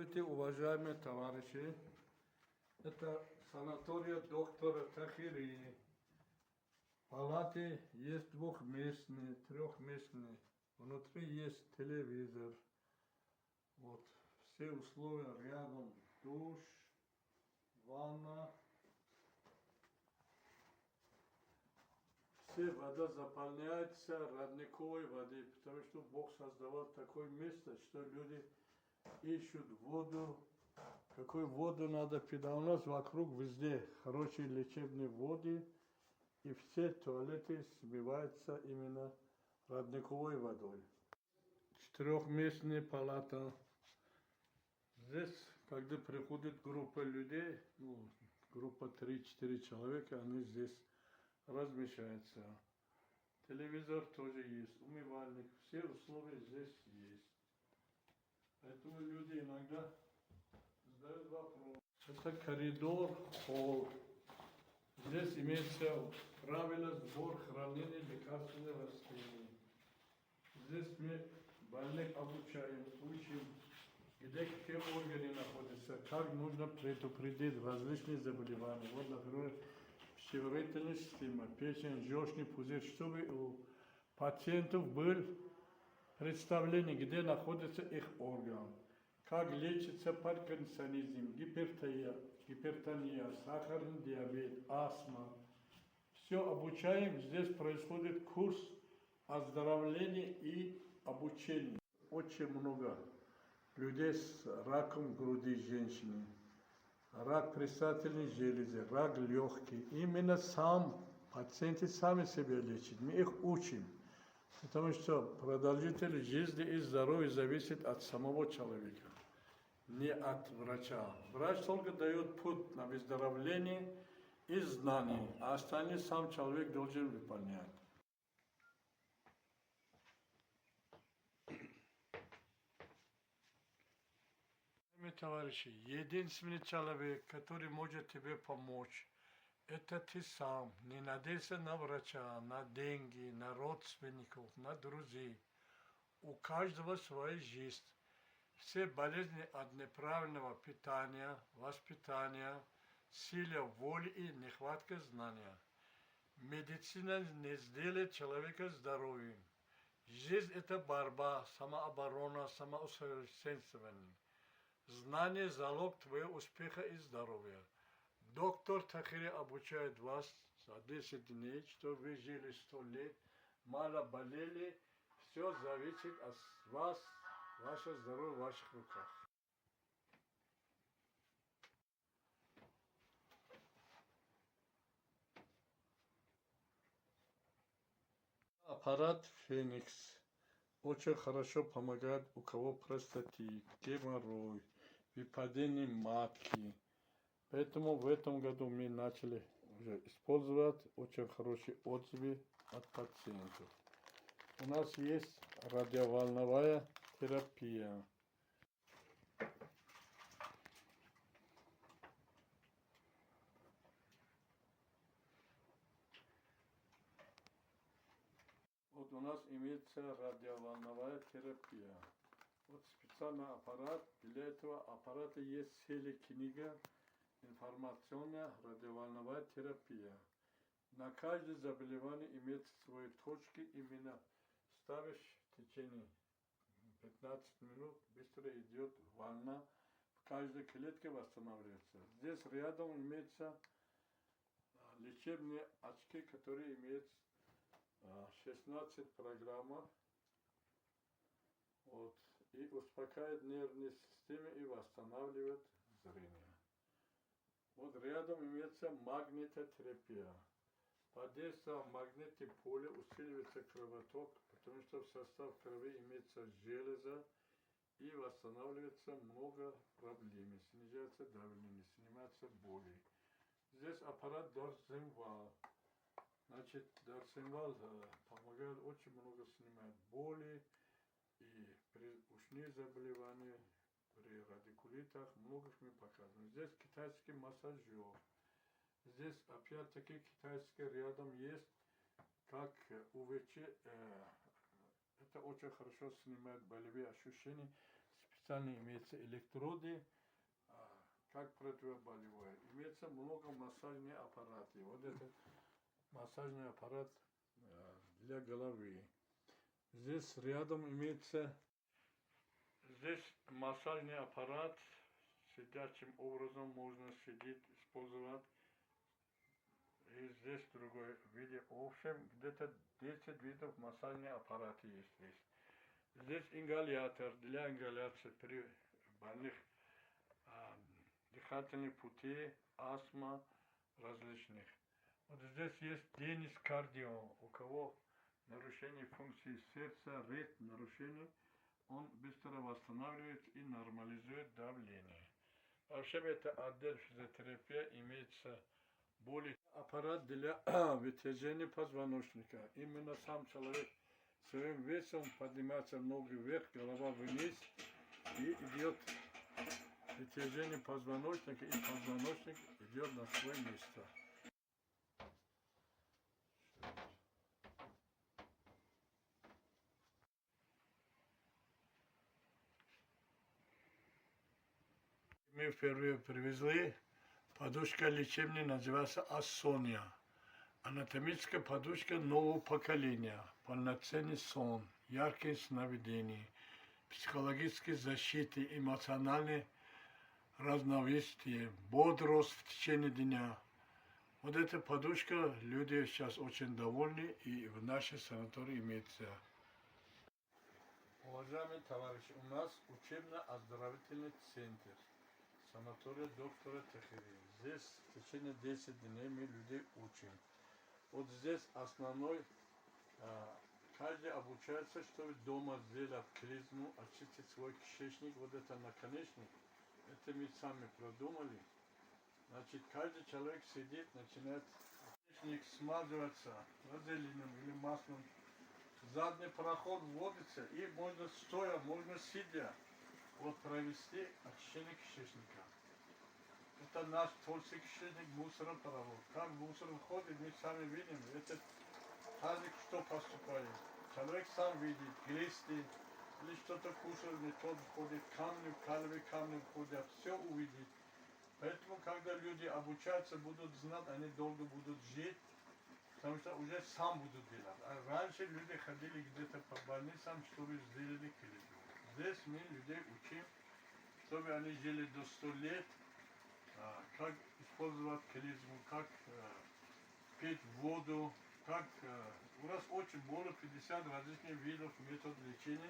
Здравствуйте, уважаемые товарищи. Это санатория доктора Тахири. Палаты есть двухместные, трехместные. Внутри есть телевизор. Вот все условия рядом. Душ, ванна. Все вода заполняется родниковой водой, потому что Бог создавал такое место, что люди ищут воду. Какую воду надо пить? А у нас вокруг везде хорошие лечебные воды, и все туалеты смываются именно родниковой водой. Четырехместная палата. Здесь, когда приходит группа людей, группа 3-4 человека, они здесь размещаются. Телевизор тоже есть, умывальник, все условия здесь есть. Поэтому люди иногда задают вопрос. Это коридор, холл. Здесь имеется правильно сбор хранения лекарственных растений. Здесь мы больных обучаем, учим, где какие органы находятся, как нужно предупредить различные заболевания. Вот, например, пищеварительная система, печень, желчный пузырь, чтобы у пациентов было представление, где находится их орган, как лечится паркинсонизм, гипертония, сахарный диабет, астма. Все обучаем, здесь происходит курс оздоровления и обучения. Очень много людей с раком груди женщины, рак предстательной железы, рак легких. Именно пациенты сами себя лечат, мы их учим. Потому что продолжительность жизни и здоровья зависит от самого человека, не от врача. Врач только дает путь на выздоровление и знания, а остальное сам человек должен выполнять. Товарищи, единственный человек, который может тебе помочь, это ты сам. Не надейся на врача, на деньги, на родственников, на друзей. У каждого своя жизнь. Все болезни от неправильного питания, воспитания, силы воли и нехватки знания. Медицина не сделает человека здоровым. Жизнь – это борьба, самооборона, самоусовершенствование. Знание – залог твоего успеха и здоровья. Доктор Тахири обучает вас за 10 дней, что вы жили 100 лет, мало болели. Все зависит от вас, ваше здоровье в ваших руках. Аппарат Феникс очень хорошо помогает, у кого простатит, геморрой, выпадение матки. Поэтому в этом году мы начали уже использовать, очень хорошие отзывы от пациентов. У нас есть радиоволновая терапия. Вот у нас имеется радиоволновая терапия. Вот специальный аппарат. Для этого аппарата есть книга информационная радиоволновая терапия. На каждое заболевание имеет свои точки, именно ставишь в течение 15 минут, быстро идет волна, в каждой клетке восстанавливается. Здесь рядом имеются лечебные очки, которые имеют 16 программ, вот, и успокаивает нервную систему и восстанавливает зрение. Вот рядом имеется магнитотерапия. Под действием магнитного поля усиливается кровоток, потому что в состав крови имеется железо и восстанавливается много проблем. Снижается давление, снимается боли. Здесь аппарат Дорсинвал. Значит, Дорсинвал помогает очень много снимать боли и при ушных заболеваниях, при радикулитах, многих мы показываем. Здесь китайский массажер. Здесь опять-таки китайский рядом есть, как УВЧ. Это очень хорошо снимает болевые ощущения. специально имеются электроды, как противоболевое. Имеется много массажных аппаратов. Вот это массажный аппарат для головы. Здесь рядом имеется массажный аппарат. Сидячим образом можно сидеть, использовать. И здесь другой виде. В общем, где-то 10 видов массажных аппаратов есть здесь. Здесь ингалятор для ингаляции при больных дыхательных путей, астма различных. Вот здесь есть теннис кардио. У кого нарушение функции сердца, ритм нарушений, он быстро восстанавливает и нормализует давление. Вообще это отдел физиотерапии, имеется более аппарат для вытяжения позвоночника. Именно сам человек своим весом поднимается ноги вверх, голова вниз и идет вытяжение позвоночника, и позвоночник идет на свое место. Мы впервые привезли подушка лечебная, называется Ассония. Анатомическая подушка нового поколения, полноценный сон, яркие сновидения, психологические защиты, эмоциональные разновесие, бодрость в течение дня. Вот эта подушка, люди сейчас очень довольны, и в нашей санатории имеется. Уважаемые товарищи, у нас учебно-оздоровительный центр. Санатория доктора Тахири. Здесь в течение 10 дней мы людей учим. Вот здесь основной, каждый обучается, чтобы дома сделать клизму, очистить свой кишечник. Вот это наконечник, это мы сами продумали. Значит, каждый человек сидит, начинает кишечник смазываться вазелином или маслом. Задний проход вводится, и можно стоя, можно сидя. Вот провести очищение кишечника. Это наш толстый кишечник, мусоропровод. Как мусор входит, мы сами видим. Это каждый, что поступает. Человек сам видит, глисты, или что-то кушает, не тот входит, камни, каловые камни входят, все увидит. Поэтому, когда люди обучаются, будут знать, они долго будут жить, потому что уже сам будут делать. А раньше люди ходили где-то по больницам, чтобы сделали клизму. Здесь мы людей учим, чтобы они жили до 100 лет, как использовать клизму, как пить воду, как... У нас очень более 50 различных видов методов лечения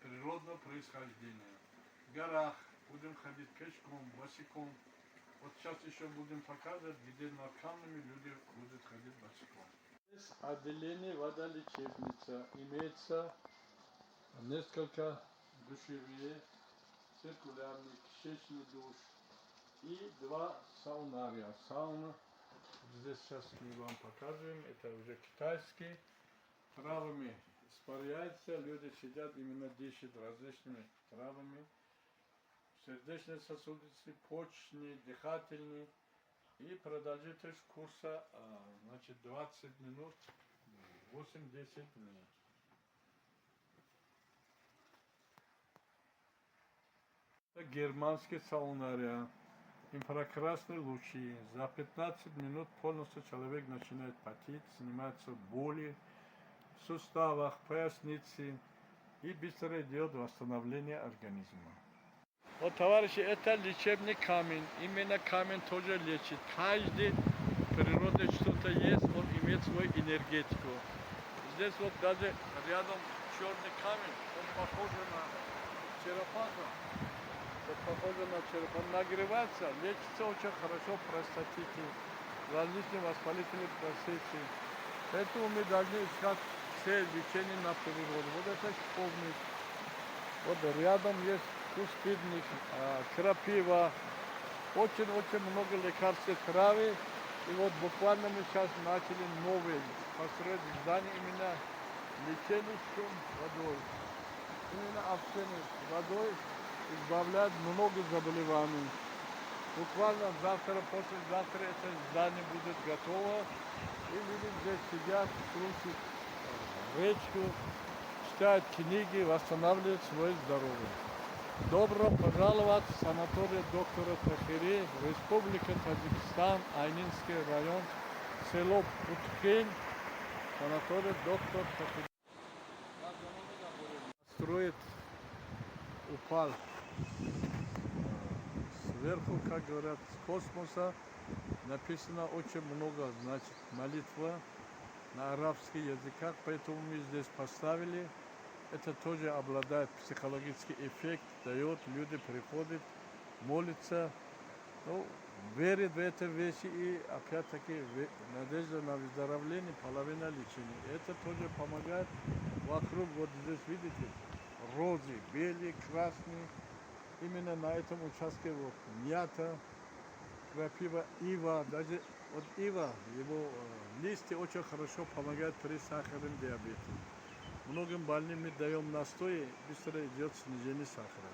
природного происхождения. В горах будем ходить пешком, босиком. Вот сейчас еще будем показывать, где наркоманами люди будут ходить босиком. Здесь отделение водолечебница. Имеется несколько душевые, циркулярный, кишечный душ и 2 саунария. Сауна, здесь сейчас мы вам показываем, это уже китайский. Травами испаряется, люди сидят, именно дышат различными травами. Сердечно-сосудистый, почечный, дыхательный. И продолжительность курса, значит, 20 минут, 8-10 дней. Это германский саунария. Инфракрасные лучи. За 15 минут полностью человек начинает потеть, снимаются боли в суставах, пояснице, и быстро идет восстановление организма. Вот, товарищи, это лечебный камень. Именно камень тоже лечит. Каждый природе что-то есть, он имеет свою энергетику. Здесь вот даже рядом черный камень, он похож на черепаху. Вот похоже на череп. Он нагревается, лечится очень хорошо простатите, различные воспалительные процессы. Поэтому мы должны искать все лечение на природу. Вот это шиповник. Вот рядом есть кустарник, крапива, очень-очень много лекарственных травы. И вот буквально мы сейчас начали новые построить здание именно лечение шум водой. Именно общение с водой избавляет много заболеваний. Буквально завтра, послезавтра это здание будет готово. И люди здесь сидят, слушают речку, читают книги, восстанавливают свое здоровье. Добро пожаловать в санаторий доктора Тахири, Республика Таджикистан, Айнинский район, село Путхень, санаторий доктор Тахири. Строит, упал сверху, как говорят, с космоса. Написано очень много, значит, молитва на арабских языках, поэтому мы здесь поставили. Это тоже обладает психологический эффект, дает, люди приходят, молятся, ну, верят в эти вещи и опять-таки надежда на выздоровление, половина лечения. Это тоже помогает. Вокруг, вот здесь видите, розы, белые, красные. Именно на этом участке вот мята, крапива, ива, даже вот ива, его листья очень хорошо помогают при сахарном диабете. Многим больным мы даем настой, быстро идет снижение сахара.